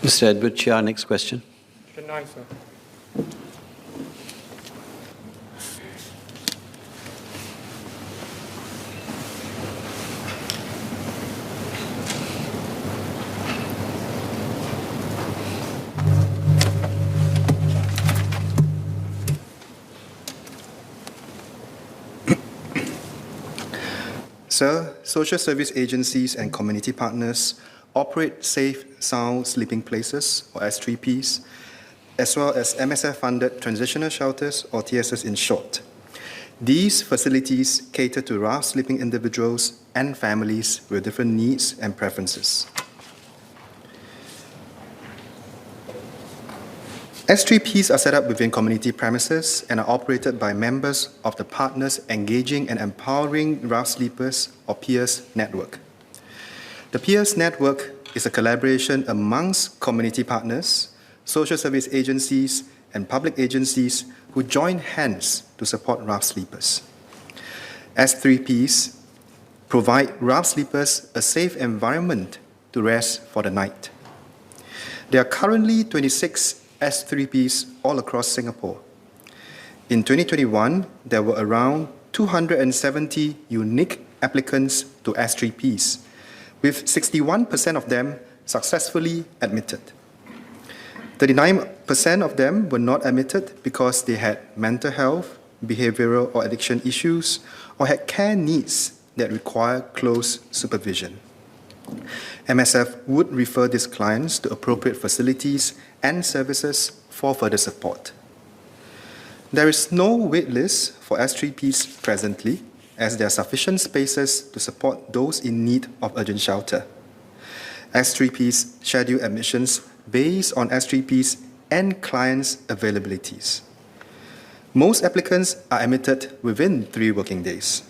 Mr. Edward Chia, next question. Question 9, sir. Sir, social service agencies and community partners operate safe, sound sleeping places, or S3Ps, as well as MSF-funded transitional shelters, or TSS in short. These facilities cater to rough sleeping individuals and families with different needs and preferences. S3Ps are set up within community premises and are operated by members of the Partners Engaging and Empowering Rough Sleepers, or PEERS network. The PEERS network is a collaboration amongst community partners, social service agencies, and public agencies who join hands to support rough sleepers. S3Ps provide rough sleepers a safe environment to rest for the night. There are currently 26 S3Ps all across Singapore. In 2021, there were around 270 unique applicants to S3Ps, with 61% of them successfully admitted. 39% of them were not admitted because they had mental health, behavioral or addiction issues, or had care needs that require close supervision. MSF would refer these clients to appropriate facilities and services for further support. There is no wait list for S3Ps presently, as there are sufficient spaces to support those in need of urgent shelter. S3Ps schedule admissions based on S3Ps and clients' availabilities. Most applicants are admitted within 3 working days.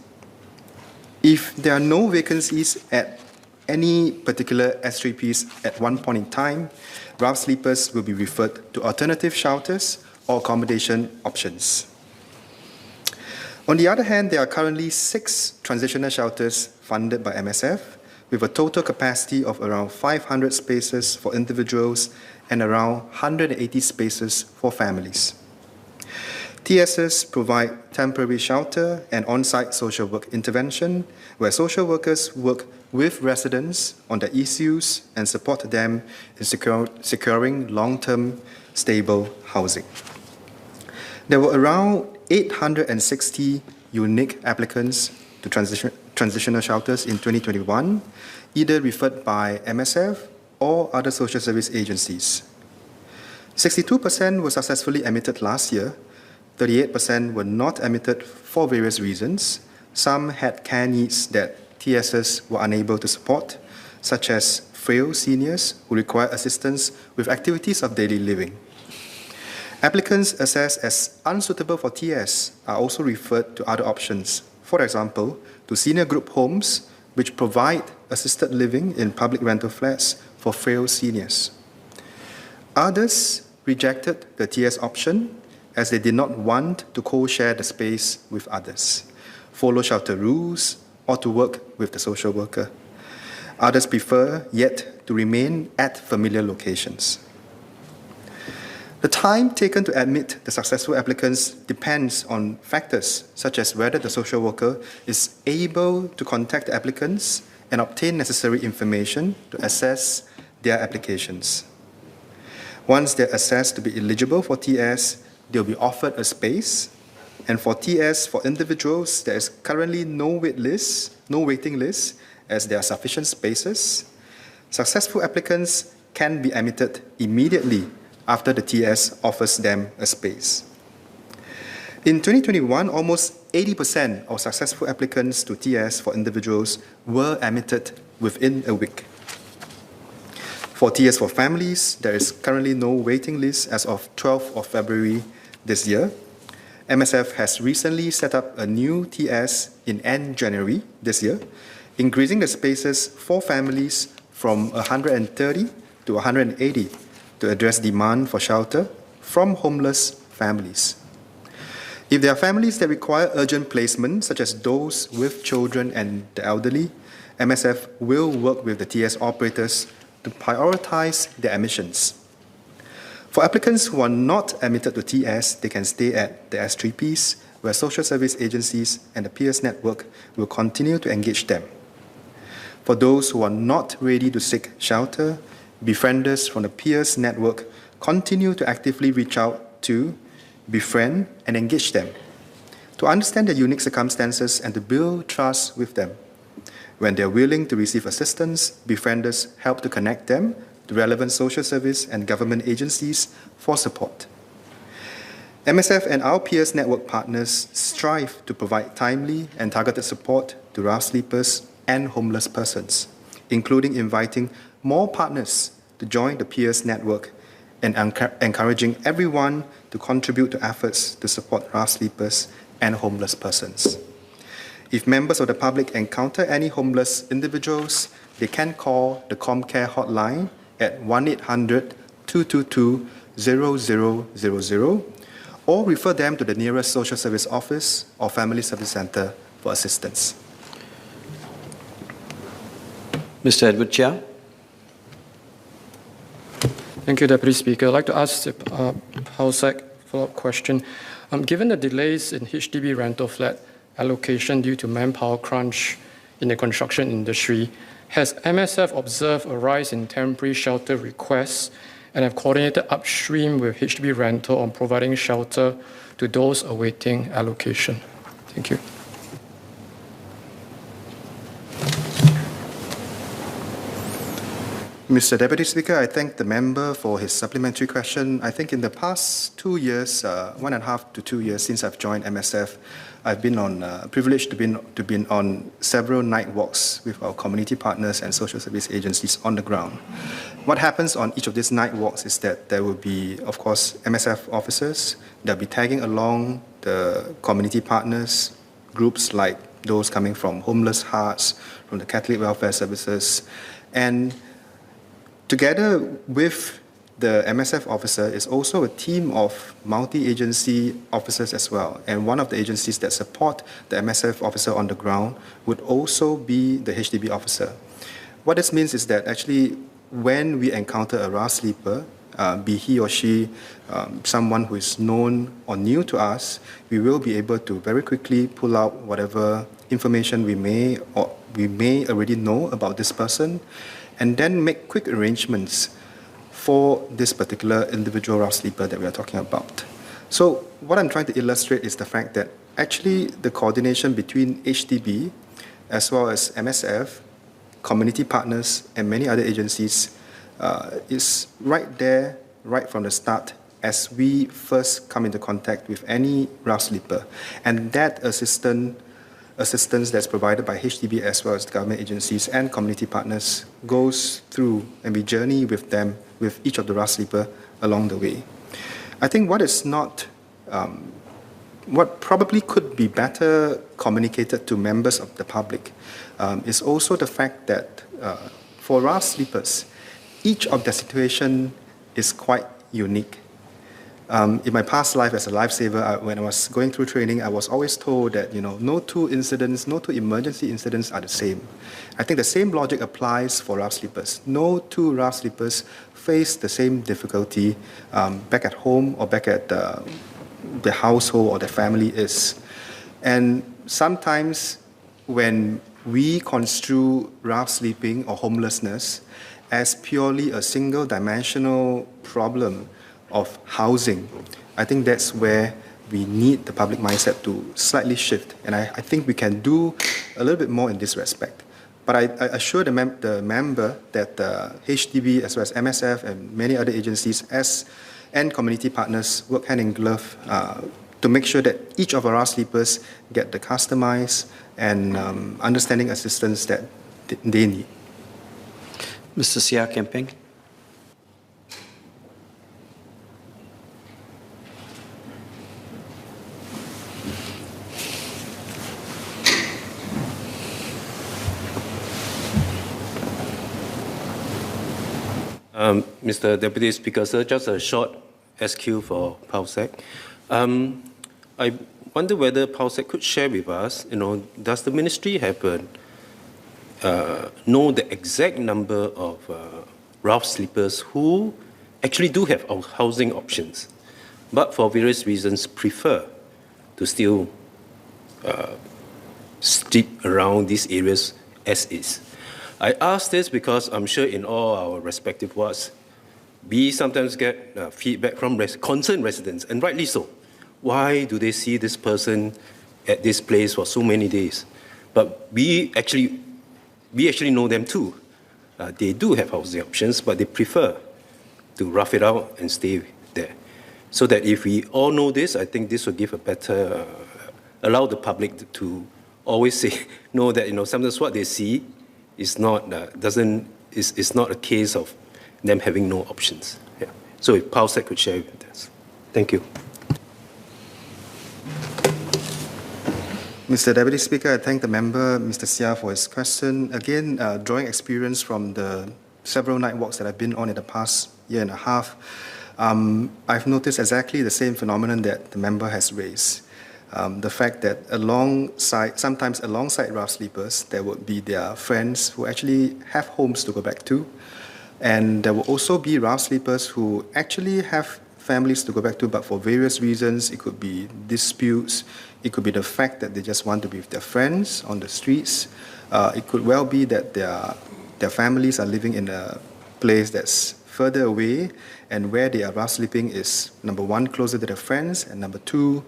If there are no vacancies at any particular S3Ps at one point in time, rough sleepers will be referred to alternative shelters or accommodation options. On the other hand, there are currently 6 transitional shelters funded by MSF, with a total capacity of around 500 spaces for individuals and around 180 spaces for families. TSS provide temporary shelter and on-site social work intervention, where social workers work with residents on their issues and support them in securing long-term stable housing. There were around 860 unique applicants to transitional shelters in 2021, either referred by MSF or other social service agencies. 62% were successfully admitted last year. 38% were not admitted for various reasons. Some had care needs that TSS were unable to support, such as frail seniors who require assistance with activities of daily living. Applicants assessed as unsuitable for TS are also referred to other options, for example, to senior group homes, which provide assisted living in public rental flats for frail seniors. Others rejected the TS option as they did not want to co-share the space with others, follow shelter rules, or to work with the social worker. Others prefer yet to remain at familiar locations. The time taken to admit the successful applicants depends on factors such as whether the social worker is able to contact the applicants and obtain necessary information to assess their applications. Once they're assessed to be eligible for TS, they'll be offered a space. And for TS for individuals, there is currently no waiting list, as there are sufficient spaces. Successful applicants can be admitted immediately after the TS offers them a space. In 2021, almost 80% of successful applicants to TS for individuals were admitted within a week. For TS for families, there is currently no waiting list as of 12th of February this year. MSF has recently set up a new TS in end January this year, increasing the spaces for families from 130 to 180 to address demand for shelter from homeless families. If there are families that require urgent placement, such as those with children and the elderly, MSF will work with the TS operators to prioritize their admissions. For applicants who are not admitted to TS, they can stay at the S3Ps, where social service agencies and the peers network will continue to engage them. For those who are not ready to seek shelter, befrienders from the peers network continue to actively reach out to, befriend, and engage them, to understand their unique circumstances and to build trust with them. When they are willing to receive assistance, befrienders help to connect them to relevant social service and government agencies for support. MSF and our peers network partners strive to provide timely and targeted support to rough sleepers and homeless persons, including inviting more partners to join the peers network and encouraging everyone to contribute to efforts to support rough sleepers and homeless persons. If members of the public encounter any homeless individuals, they can call the ComCare hotline at 1-800-222-0000 or refer them to the nearest social service office or family service center for assistance. Mr. Edward Chia. Thank you, Deputy Speaker. I'd like to ask the PALSEC follow-up question. Given the delays in HDB rental flat allocation due to manpower crunch in the construction industry, has MSF observed a rise in temporary shelter requests and have coordinated upstream with HDB rental on providing shelter to those awaiting allocation? Thank you. Mr. Deputy Speaker, I thank the member for his supplementary question. I think in the past 2 years, 1.5 to 2 years since I've joined MSF, I've been privileged to be on several night walks with our community partners and social service agencies on the ground. What happens on each of these night walks is that there will be, of course, MSF officers that will be tagging along the community partners, groups like those coming from Homeless Hearts, from the Catholic Welfare Services, and together with the MSF officer is also a team of multi-agency officers as well. And one of the agencies that support the MSF officer on the ground would also be the HDB officer. What this means is that actually when we encounter a rough sleeper, be he or she someone who is known or new to us, we will be able to very quickly pull out whatever information we may already know about this person, and then make quick arrangements for this particular individual rough sleeper that we are talking about. So what I'm trying to illustrate is the fact that actually the coordination between HDB as well as MSF, community partners, and many other agencies is right there, right from the start as we first come into contact with any rough sleeper. And that assistance that's provided by HDB as well as the government agencies and community partners goes through, and we journey with them, with each of the rough sleeper along the way. I think what probably could be better communicated to members of the public is also the fact that for rough sleepers, each of their situation is quite unique. In my past life as a lifesaver, when I was going through training, I was always told that no two emergency incidents are the same. I think the same logic applies for rough sleepers. No two rough sleepers face the same difficulty back at home or back at the household or the family is. And sometimes when we construe rough sleeping or homelessness as purely a single-dimensional problem of housing, I think that's where we need the public mindset to slightly shift. And I think we can do a little bit more in this respect. But I assure the member that HDB as well as MSF and many other agencies and community partners work hand in glove to make sure that each of our rough sleepers get the customized and understanding assistance that they need. Mr. Sia Kemping. Mr. Deputy Speaker, sir, just a short SQ for PALSEC. I wonder whether PALSEC could share with us, does the ministry have know the exact number of rough sleepers who actually do have housing options, but for various reasons prefer to still sleep around these areas as is. I ask this because I'm sure in all our respective wards, we sometimes get feedback from concerned residents, and rightly so. Why do they see this person at this place for so many days? But we actually know them too. They do have housing options, but they prefer to rough it out and stay there. So that if we all know this, I think this will give a better, allow the public to always say, know that sometimes what they see is not is not a case of them having no options. Yeah. So if Pausec could share with us. Thank you. Mr. Deputy Speaker, I thank the member, Mr. Sia, for his question. Again, drawing experience from the several night walks that I've been on in the past year and a half, I've noticed exactly the same phenomenon that the member has raised. The fact that sometimes alongside rough sleepers, there would be their friends who actually have homes to go back to. And there will also be rough sleepers who actually have families to go back to, but for various reasons, it could be disputes, it could be the fact that they just want to be with their friends on the streets. It could well be that their families are living in a place that's further away, and where they are rough sleeping is, number one, closer to their friends, and number two,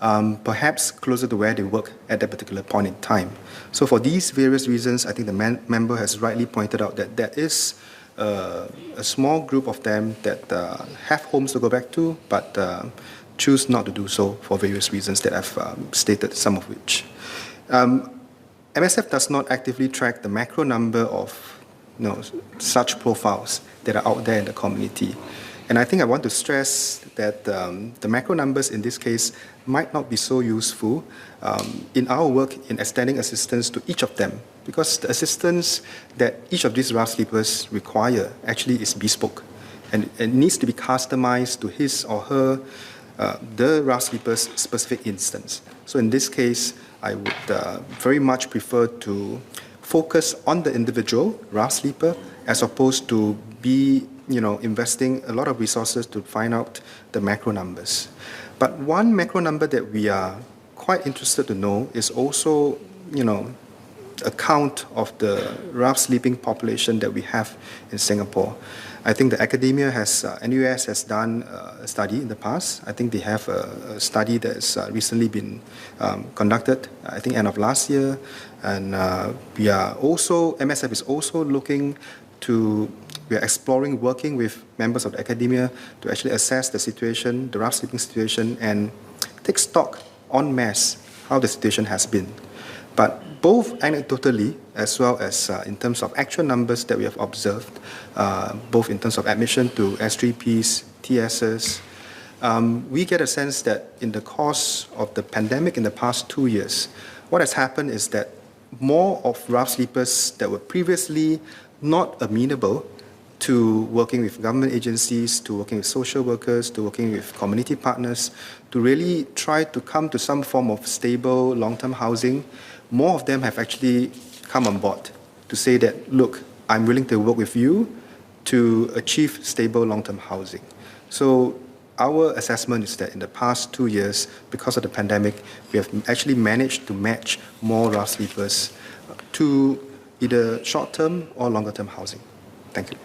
perhaps closer to where they work at that particular point in time. So for these various reasons, I think the member has rightly pointed out that there is a small group of them that have homes to go back to, but choose not to do so for various reasons that I've stated, some of which. MSF does not actively track the macro number of such profiles that are out there in the community. And I think I want to stress that the macro numbers in this case might not be so useful in our work in extending assistance to each of them, because the assistance that each of these rough sleepers require actually is bespoke, and it needs to be customized to his or her, the rough sleeper's specific instance. So in this case, I would very much prefer to focus on the individual rough sleeper as opposed to be investing a lot of resources to find out the macro numbers. But one macro number that we are quite interested to know is also, a count of the rough sleeping population that we have in Singapore. I think the academia NUS has done a study in the past. I think they have a study that has recently been conducted, I think end of last year. And we are also, MSF is also we are exploring working with members of the academia to actually assess the situation, the rough sleeping situation, and take stock en masse how the situation has been. But both anecdotally as well as in terms of actual numbers that we have observed, both in terms of admission to S3Ps, TSs, we get a sense that in the course of the pandemic in the past 2 years, what has happened is that more of rough sleepers that were previously not amenable to working with government agencies, to working with social workers, to working with community partners, to really try to come to some form of stable long-term housing, more of them have actually come on board to say that, look, I'm willing to work with you to achieve stable long-term housing. So our assessment is that in the past 2 years, because of the pandemic, we have actually managed to match more rough sleepers to either short-term or longer-term housing. Thank you.